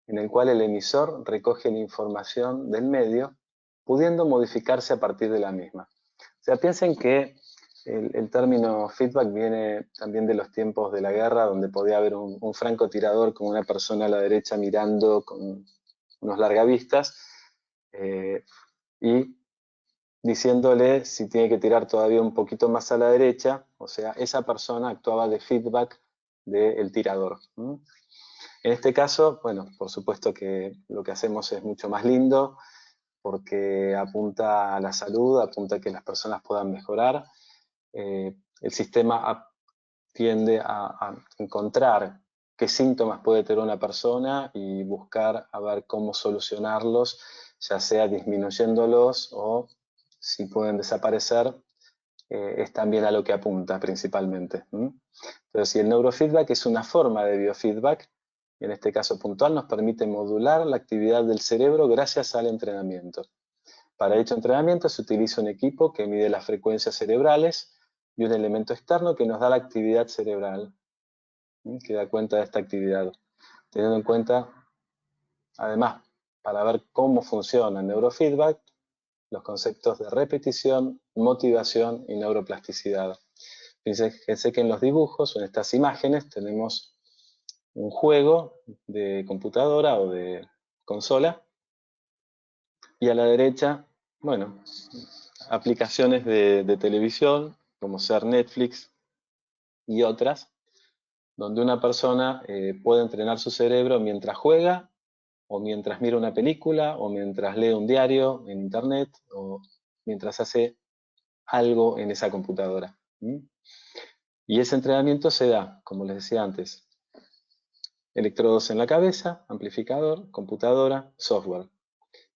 en el cual el emisor recoge la información del medio, pudiendo modificarse a partir de la misma. O sea, piensen que el término feedback viene también de los tiempos de la guerra, donde podía haber un francotirador con una persona a la derecha mirando con unos largavistas y diciéndole si tiene que tirar todavía un poquito más a la derecha. O sea, esa persona actuaba de feedback del tirador. En este caso, bueno, por supuesto que lo que hacemos es mucho más lindo, porque apunta a la salud, apunta a que las personas puedan mejorar. El sistema tiende a encontrar qué síntomas puede tener una persona y buscar a ver cómo solucionarlos, ya sea disminuyéndolos o si pueden desaparecer, es también a lo que apunta principalmente. Pero si el neurofeedback es una forma de biofeedback, y en este caso puntual nos permite modular la actividad del cerebro gracias al entrenamiento. Para dicho entrenamiento se utiliza un equipo que mide las frecuencias cerebrales y un elemento externo que nos da la actividad cerebral, que da cuenta de esta actividad. Teniendo en cuenta, además, para ver cómo funciona el neurofeedback, los conceptos de repetición, motivación y neuroplasticidad. Fíjense que en los dibujos o en estas imágenes tenemos un juego de computadora o de consola, y a la derecha, bueno, aplicaciones de televisión, como ser Netflix y otras, donde una persona puede entrenar su cerebro mientras juega, o mientras mira una película, o mientras lee un diario en internet, o mientras hace algo en esa computadora. Y ese entrenamiento se da, como les decía antes, electrodos en la cabeza, amplificador, computadora, software.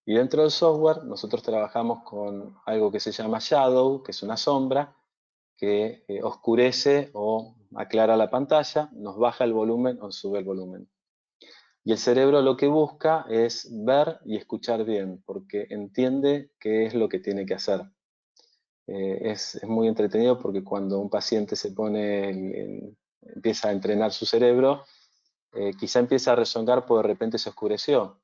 Y dentro del software nosotros trabajamos con algo que se llama shadow, que es una sombra, que oscurece o aclara la pantalla, nos baja el volumen o sube el volumen. Y el cerebro lo que busca es ver y escuchar bien, porque entiende qué es lo que tiene que hacer. Es muy entretenido porque cuando un paciente se pone, empieza a entrenar su cerebro, quizá empieza a rezongar porque de repente se oscureció.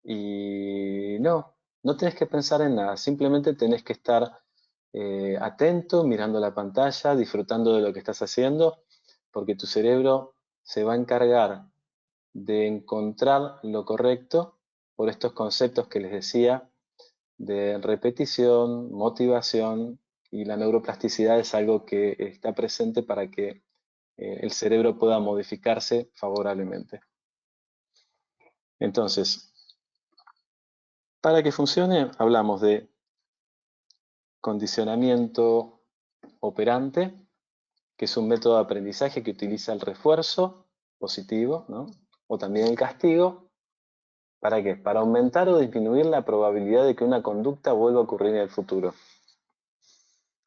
Y no tenés que pensar en nada, simplemente tenés que estar atento, mirando la pantalla, disfrutando de lo que estás haciendo, porque tu cerebro se va a encargar de encontrar lo correcto por estos conceptos que les decía de repetición, motivación, y la neuroplasticidad es algo que está presente para que el cerebro pueda modificarse favorablemente. Entonces, para que funcione, hablamos de condicionamiento operante, que es un método de aprendizaje que utiliza el refuerzo positivo, ¿no? O también el castigo. ¿Para qué? Para aumentar o disminuir la probabilidad de que una conducta vuelva a ocurrir en el futuro.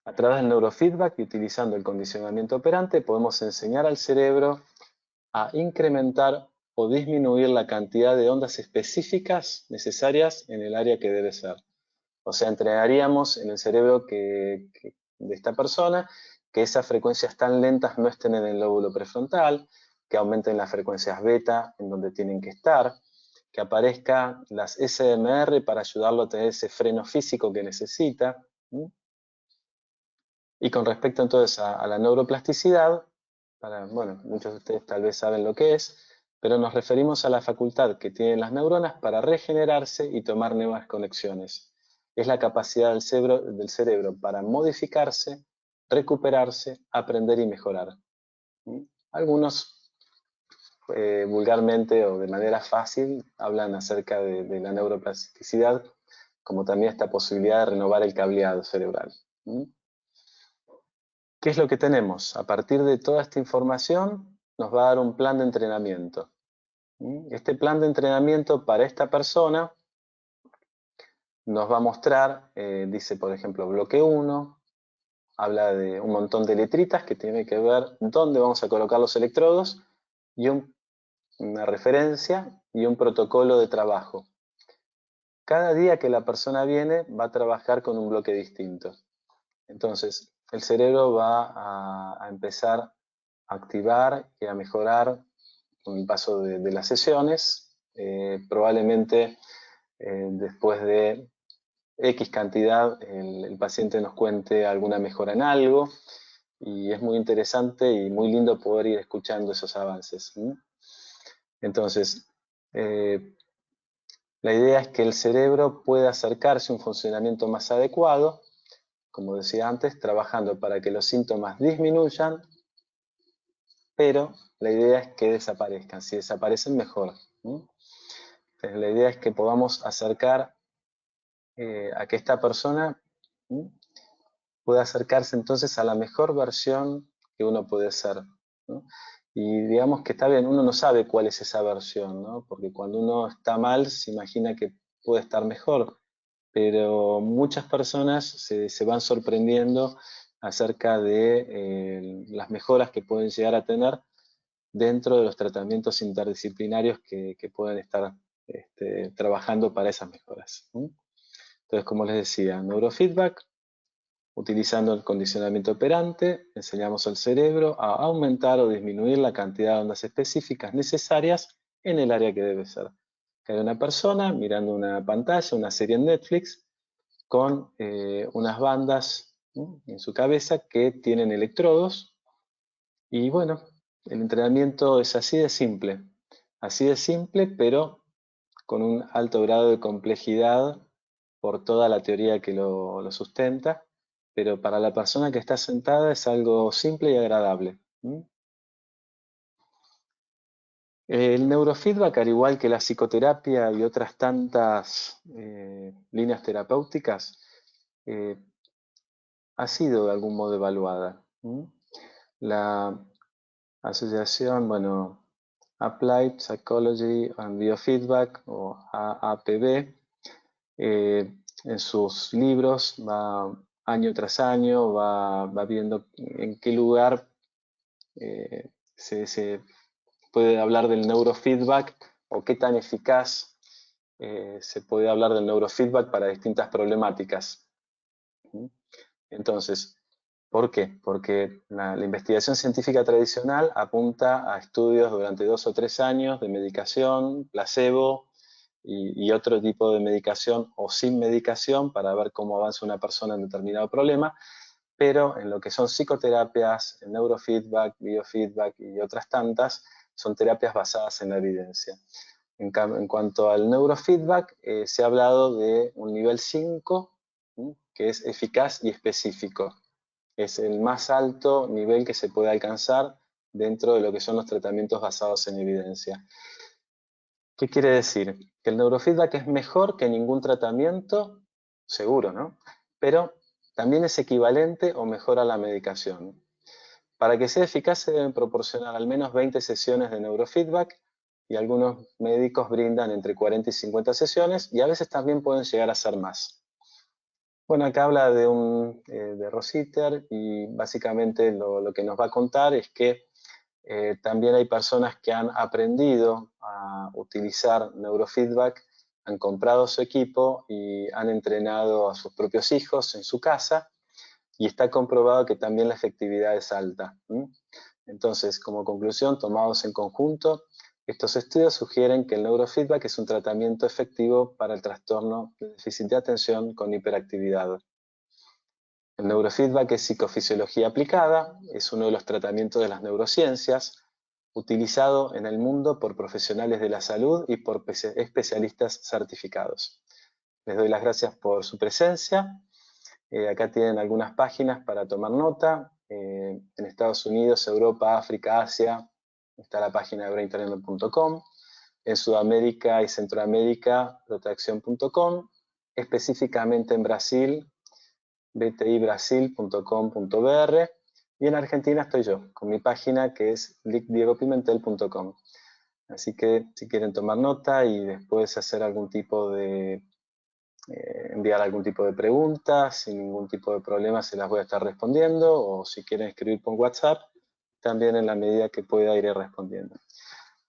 A través del neurofeedback y utilizando el condicionamiento operante, podemos enseñar al cerebro a incrementar o disminuir la cantidad de ondas específicas necesarias en el área que debe ser. O sea, entrenaríamos en el cerebro de esta persona que esas frecuencias tan lentas no estén en el lóbulo prefrontal, que aumenten las frecuencias beta en donde tienen que estar, que aparezcan las SMR para ayudarlo a tener ese freno físico que necesita. Y con respecto entonces a la neuroplasticidad, bueno, muchos de ustedes tal vez saben lo que es, pero nos referimos a la facultad que tienen las neuronas para regenerarse y tomar nuevas conexiones. Es la capacidad del cerebro para modificarse, recuperarse, aprender y mejorar. Algunos vulgarmente o de manera fácil hablan acerca de la neuroplasticidad, como también esta posibilidad de renovar el cableado cerebral. ¿Qué es lo que tenemos? A partir de toda esta información nos va a dar un plan de entrenamiento. Este plan de entrenamiento para esta persona nos va a mostrar, dice por ejemplo bloque 1, habla de un montón de letritas que tiene que ver dónde vamos a colocar los electrodos y una referencia y un protocolo de trabajo. Cada día que la persona viene va a trabajar con un bloque distinto. Entonces, el cerebro va a empezar a activar y a mejorar con el paso de las sesiones. Probablemente después de X cantidad el paciente nos cuente alguna mejora en algo y es muy interesante y muy lindo poder ir escuchando esos avances. Entonces, la idea es que el cerebro pueda acercarse a un funcionamiento más adecuado, como decía antes, trabajando para que los síntomas disminuyan, pero la idea es que desaparezcan. Si desaparecen, mejor. Entonces, la idea es que podamos acercar a que esta persona pueda acercarse entonces a la mejor versión que uno puede ser. Y digamos que está bien, uno no sabe cuál es esa versión, ¿no? Porque cuando uno está mal se imagina que puede estar mejor, pero muchas personas se van sorprendiendo acerca de las mejoras que pueden llegar a tener dentro de los tratamientos interdisciplinarios que pueden estar trabajando para esas mejoras. Entonces, como les decía, neurofeedback, utilizando el condicionamiento operante, enseñamos al cerebro a aumentar o disminuir la cantidad de ondas específicas necesarias en el área que debe ser. Que hay una persona mirando una pantalla, una serie en Netflix, con unas bandas en su cabeza que tienen electrodos. Y bueno, el entrenamiento es así de simple, pero con un alto grado de complejidad por toda la teoría que lo sustenta, pero para la persona que está sentada es algo simple y agradable. El neurofeedback, al igual que la psicoterapia y otras tantas líneas terapéuticas, ha sido de algún modo evaluada. La asociación, bueno, Applied Psychology and Biofeedback, o AAPB, en sus libros va año tras año, va viendo en qué lugar se puede hablar del neurofeedback o qué tan eficaz se puede hablar del neurofeedback para distintas problemáticas. Entonces, ¿por qué? Porque la investigación científica tradicional apunta a estudios durante 2 o 3 años de medicación, placebo y otro tipo de medicación o sin medicación para ver cómo avanza una persona en determinado problema, pero en lo que son psicoterapias, el neurofeedback, biofeedback y otras tantas, son terapias basadas en la evidencia. En cuanto al neurofeedback, se ha hablado de un nivel 5, que es eficaz y específico. Es el más alto nivel que se puede alcanzar dentro de lo que son los tratamientos basados en evidencia. ¿Qué quiere decir? Que el neurofeedback es mejor que ningún tratamiento, seguro, ¿no? Pero también es equivalente o mejor a la medicación. Para que sea eficaz se deben proporcionar al menos 20 sesiones de neurofeedback y algunos médicos brindan entre 40 y 50 sesiones y a veces también pueden llegar a ser más. Bueno, acá habla de Rositer y básicamente lo que nos va a contar es que también hay personas que han aprendido a utilizar neurofeedback han comprado su equipo y han entrenado a sus propios hijos en su casa, y está comprobado que también la efectividad es alta. Entonces, como conclusión, tomados en conjunto, estos estudios sugieren que el neurofeedback es un tratamiento efectivo para el trastorno de déficit de atención con hiperactividad. El neurofeedback es psicofisiología aplicada, es uno de los tratamientos de las neurociencias, utilizado en el mundo por profesionales de la salud y por especialistas certificados. Les doy las gracias por su presencia. Acá tienen algunas páginas para tomar nota. En Estados Unidos, Europa, África, Asia, está la página de braintraining.com. En Sudamérica y Centroamérica, protracción.com. Específicamente en Brasil, btibrasil.com.br. Y en Argentina estoy yo, con mi página que es diegopimentel.com. Así que si quieren tomar nota y después hacer algún tipo de enviar algún tipo de pregunta, sin ningún tipo de problema se las voy a estar respondiendo, o si quieren escribir por WhatsApp, también en la medida que pueda iré respondiendo.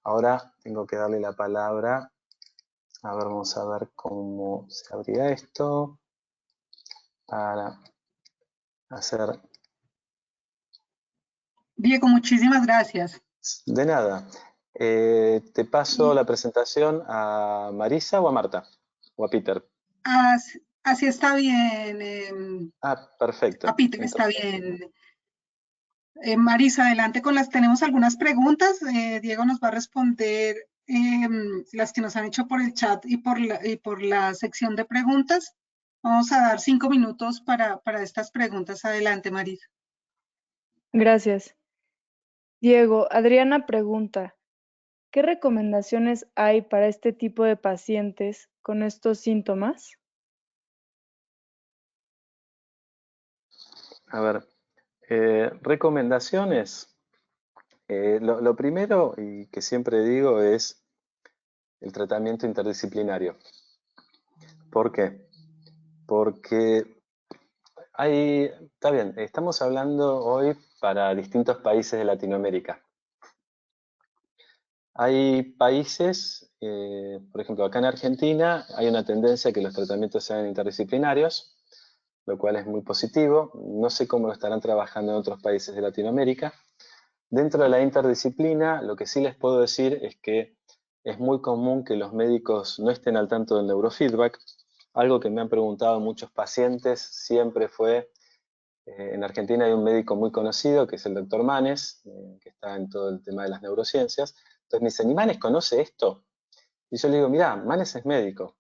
Ahora tengo que darle la palabra, a ver, vamos a ver cómo se abrirá esto, para hacer... Diego, muchísimas gracias. De nada. Te paso la presentación a Marisa o a Marta, o a Peter. Así está bien. Perfecto. A Peter está bien. Marisa, adelante con tenemos algunas preguntas. Diego nos va a responder las que nos han hecho por el chat y por la sección de preguntas. Vamos a dar 5 minutos para estas preguntas. Adelante, Marisa. Gracias. Diego, Adriana pregunta, ¿qué recomendaciones hay para este tipo de pacientes con estos síntomas? A ver, recomendaciones. Lo primero, y que siempre digo, es el tratamiento interdisciplinario. ¿Por qué? Porque está bien, estamos hablando hoy para distintos países de Latinoamérica. Hay países, por ejemplo, acá en Argentina hay una tendencia a que los tratamientos sean interdisciplinarios, lo cual es muy positivo. No sé cómo lo estarán trabajando en otros países de Latinoamérica. Dentro de la interdisciplina, lo que sí les puedo decir es que es muy común que los médicos no estén al tanto del neurofeedback. Algo que me han preguntado muchos pacientes siempre fue, en Argentina hay un médico muy conocido que es el doctor Manes, que está en todo el tema de las neurociencias. Entonces me dicen, ¿y Manes conoce esto? Y yo le digo, mirá, Manes es médico.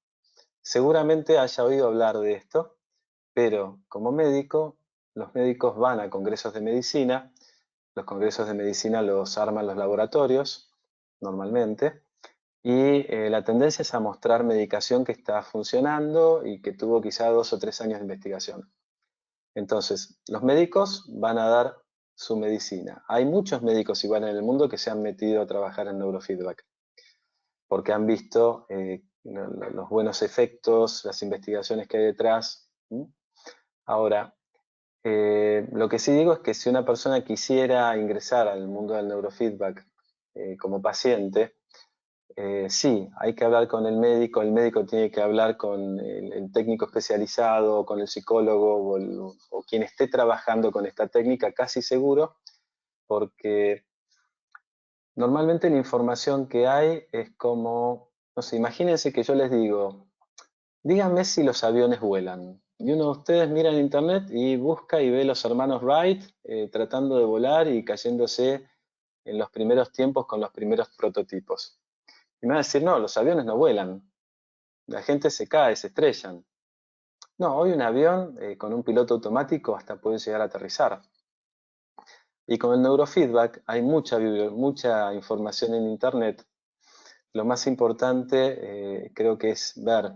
Seguramente haya oído hablar de esto, pero como médico, los médicos van a congresos de medicina. Los congresos de medicina los arman los laboratorios, normalmente, y la tendencia es a mostrar medicación que está funcionando y que tuvo quizá 2 o 3 años de investigación. Entonces, los médicos van a dar su medicina. Hay muchos médicos igual en el mundo que se han metido a trabajar en neurofeedback, porque han visto los buenos efectos, las investigaciones que hay detrás. Ahora, lo que sí digo es que si una persona quisiera ingresar al mundo del neurofeedback como paciente, sí, hay que hablar con el médico tiene que hablar con el técnico especializado, con el psicólogo o quien esté trabajando con esta técnica, casi seguro, porque normalmente la información que hay es como, no sé, imagínense que yo les digo, díganme si los aviones vuelan. Y uno de ustedes mira en internet y busca y ve los hermanos Wright tratando de volar y cayéndose en los primeros tiempos con los primeros prototipos. Y me van a decir, no, los aviones no vuelan. La gente se cae, se estrellan. No, hoy un avión con un piloto automático hasta puede llegar a aterrizar. Y con el neurofeedback hay mucha información en internet. Lo más importante creo que es ver,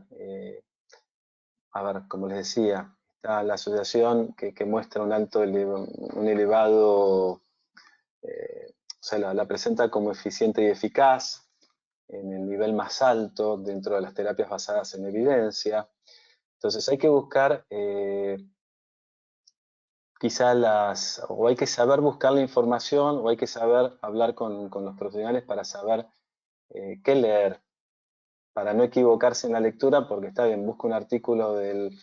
a ver, como les decía, está la asociación que muestra un elevado, o sea, la presenta como eficiente y eficaz, en el nivel más alto dentro de las terapias basadas en evidencia. Entonces hay que buscar quizá o hay que saber buscar la información, o hay que saber hablar con los profesionales para saber qué leer. para no equivocarse en la lectura, porque está bien, busco un artículo del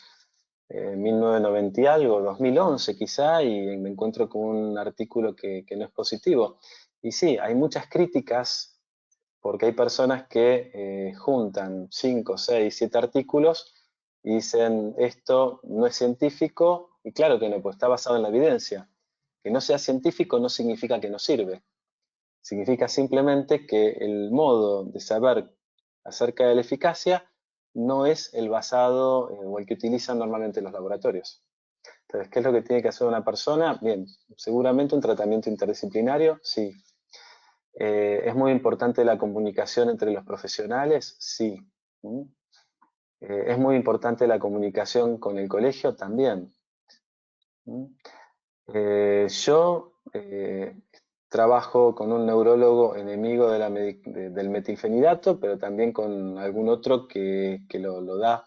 1990 y algo, 2011 quizá, y me encuentro con un artículo que no es positivo. Y sí, hay muchas críticas, porque hay personas que juntan 5, 6, 7 artículos y dicen, esto no es científico, y claro que no, pues está basado en la evidencia. Que no sea científico no significa que no sirve. Significa simplemente que el modo de saber acerca de la eficacia no es el basado o el que utilizan normalmente los laboratorios. Entonces, ¿qué es lo que tiene que hacer una persona? Bien, seguramente un tratamiento interdisciplinario, sí. ¿Es muy importante la comunicación entre los profesionales? Sí. ¿Es muy importante la comunicación con el colegio? También. Yo trabajo con un neurólogo enemigo del metilfenidato, pero también con algún otro que lo da,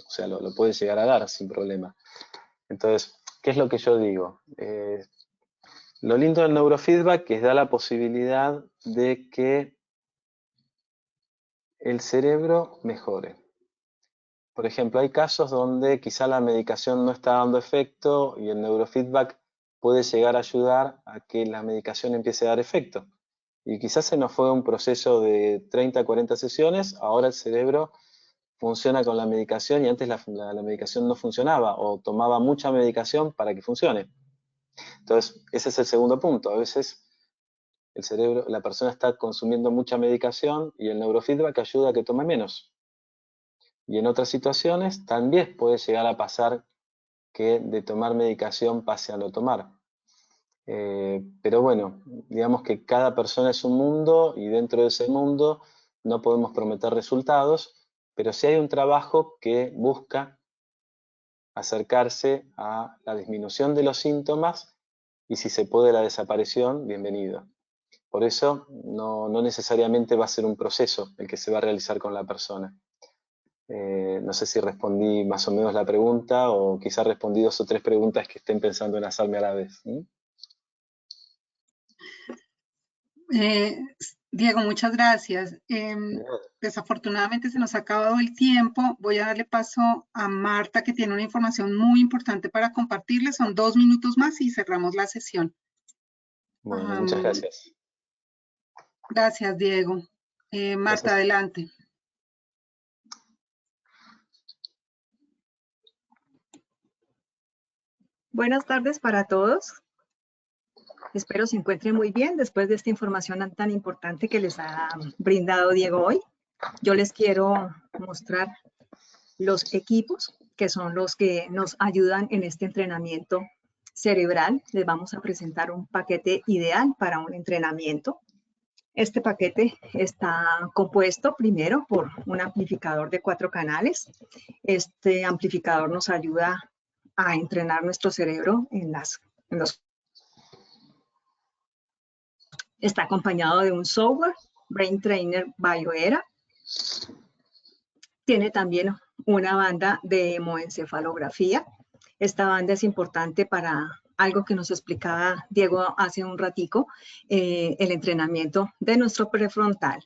o sea, lo puede llegar a dar sin problema. Entonces, ¿qué es lo que yo digo? Lo lindo del neurofeedback es da la posibilidad de que el cerebro mejore. Por ejemplo, hay casos donde quizá la medicación no está dando efecto y el neurofeedback puede llegar a ayudar a que la medicación empiece a dar efecto. Y quizás se nos fue un proceso de 30 a 40 sesiones, ahora el cerebro funciona con la medicación y antes la medicación no funcionaba o tomaba mucha medicación para que funcione. Entonces, ese es el segundo punto. A veces el cerebro, la persona está consumiendo mucha medicación y el neurofeedback ayuda a que tome menos. Y en otras situaciones también puede llegar a pasar que de tomar medicación pase a no tomar. Pero bueno, digamos que cada persona es un mundo y dentro de ese mundo no podemos prometer resultados, pero sí hay un trabajo que busca acercarse a la disminución de los síntomas y si se puede la desaparición, bienvenido. Por eso no necesariamente va a ser un proceso el que se va a realizar con la persona. No sé si respondí más o menos la pregunta o quizá respondí 2 o 3 preguntas que estén pensando en hacerme a la vez. Diego, muchas gracias. Desafortunadamente se nos ha acabado el tiempo. Voy a darle paso a Marta, que tiene una información muy importante para compartirle. Son 2 minutos más y cerramos la sesión. Bueno, muchas gracias. Gracias, Diego. Marta, Gracias. adelante. Buenas tardes para todos. Espero se encuentren muy bien después de esta información tan importante que les ha brindado Diego hoy. Yo les quiero mostrar los equipos que son los que nos ayudan en este entrenamiento cerebral. Les vamos a presentar un paquete ideal para un entrenamiento. Este paquete está compuesto primero por un amplificador de 4 canales. Este amplificador nos ayuda a entrenar nuestro cerebro Está acompañado de un software, Brain Trainer BioEra. Tiene también una banda de hemoencefalografía. Esta banda es importante para algo que nos explicaba Diego hace un ratico, el entrenamiento de nuestro prefrontal.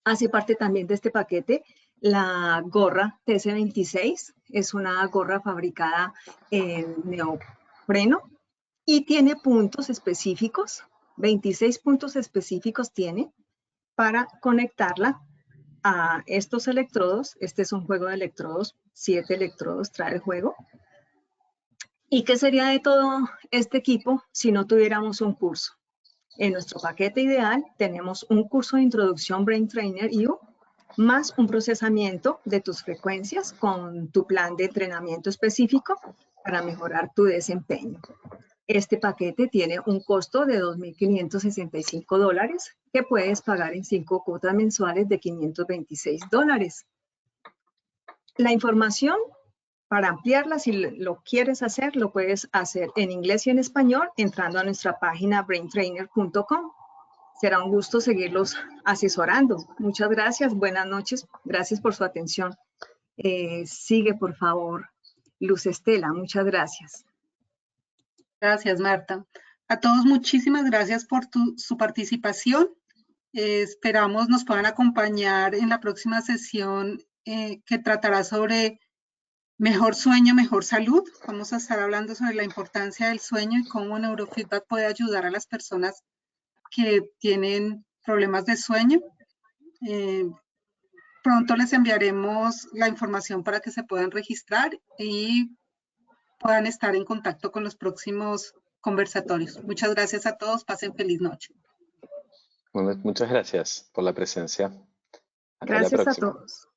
Hace parte también de este paquete la gorra TS26. Es una gorra fabricada en neopreno y tiene puntos específicos, 26 puntos específicos tiene para conectarla a estos electrodos. Este es un juego de electrodos, 7 electrodos trae el juego. ¿Y qué sería de todo este equipo si no tuviéramos un curso? En nuestro paquete ideal tenemos un curso de introducción Brain Trainer U, más un procesamiento de tus frecuencias con tu plan de entrenamiento específico para mejorar tu desempeño. Este paquete tiene un costo de $2.565 que puedes pagar en 5 cuotas mensuales de $526. La información, para ampliarla, si lo quieres hacer, lo puedes hacer en inglés y en español entrando a nuestra página braintrainer.com. Será un gusto seguirlos asesorando. Muchas gracias, buenas noches, gracias por su atención. Sigue, por favor, Luz Estela, muchas gracias. Gracias, Marta. A todos, muchísimas gracias por su participación. Esperamos nos puedan acompañar en la próxima sesión que tratará sobre mejor sueño, mejor salud. Vamos a estar hablando sobre la importancia del sueño y cómo neurofeedback puede ayudar a las personas que tienen problemas de sueño. Pronto les enviaremos la información para que se puedan registrar y puedan estar en contacto con los próximos conversatorios. Muchas gracias a todos. Pasen feliz noche. Bueno, muchas gracias por la presencia. Hasta la Gracias a próxima. todos.